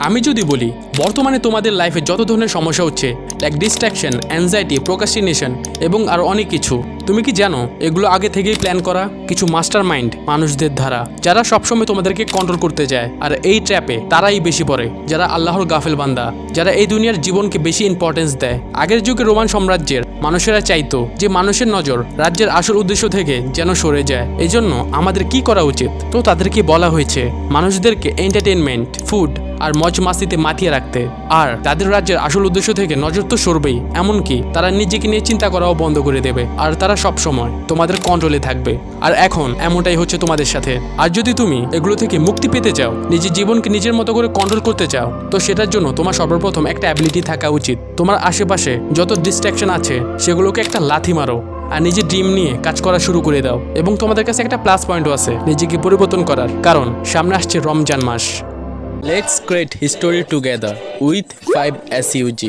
আমি যদি বলি বর্তমানে তোমাদের লাইফে যত ধরনের সমস্যা হচ্ছে লাইক ডিস্ট্রাকশন, অ্যাংজাইটি, প্রোক্রাস্টিনেশন এবং আরও অনেক কিছু, তুমি কি জানো এগুলো আগে থেকেই প্ল্যান করা কিছু মাস্টার মাইন্ড মানুষদের ধারা, যারা সবসময় তোমাদেরকে কন্ট্রোল করতে যায়। আর এই ট্র্যাপে তারাই বেশি পড়ে যারা আল্লাহর গাফেল বান্দা, যারা এই দুনিয়ার জীবনকে বেশি ইম্পর্টেন্স দেয়। আগের যুগে রোমান সাম্রাজ্যের মানুষেরা চাইতো যে মানুষের নজর রাজ্যের আসল উদ্দেশ্য থেকে যেন সরে যায়। এই জন্য আমাদের কি করা উচিত? তো তাদেরকে বলা হয়েছে মানুষদেরকে এন্টারটেনমেন্ট, ফুড আর মজ মাস্তিতে মাতিয়ে রাখতে, আর তাদের রাজ্যের আসল উদ্দেশ্য থেকে নজর তো সরবেই, এমনকি তারা নিজেকে নিয়ে চিন্তা করাও বন্ধ করে দেবে, আর তারা সব সময় তোমাদের কন্ট্রোলে থাকবে। আর এখন এমনটাই হচ্ছে তোমাদের সাথে। আর যদি তুমি এগুলো থেকে মুক্তি পেতে চাও, নিজের জীবনকে নিজের মতো করে কন্ট্রোল করতে চাও, তো সেটার জন্য তোমার সর্বপ্রথম একটা অ্যাবিলিটি থাকা উচিত। তোমার আশেপাশে যত ডিস্ট্রাকশন আছে সেগুলোকে একটা লাথি মারো আর নিজের ড্রিম নিয়ে কাজ করা শুরু করে দাও। এবং তোমাদের কাছে একটা প্লাস পয়েন্টও আছে নিজেকে পরিবর্তন করার, কারণ সামনে আসছে রমজান মাস। Let's create history together with 5SUG.